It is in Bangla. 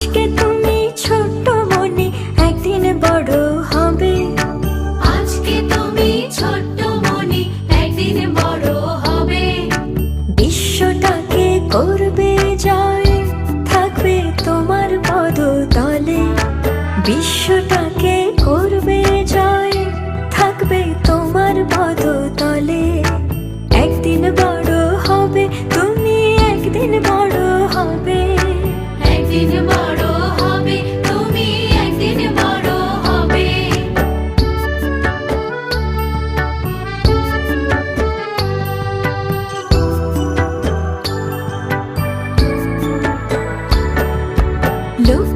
আজকে তুমি ছোট্ট মনে একদিন বড় হবে। আজকে তুমি ছোট্ট মনে একদিন বড় হবে। বিশ্বটাকে করবে জয়, থাকবে তোমার পদতলে। বিশ্বটাকে করবে জয়, থাকবে তোমার পদতলে। একদিন বড় হবে তুমি, একদিন বড় হবে। একদিন বড় হবে তুমি, একদিন বড় হবে। লোক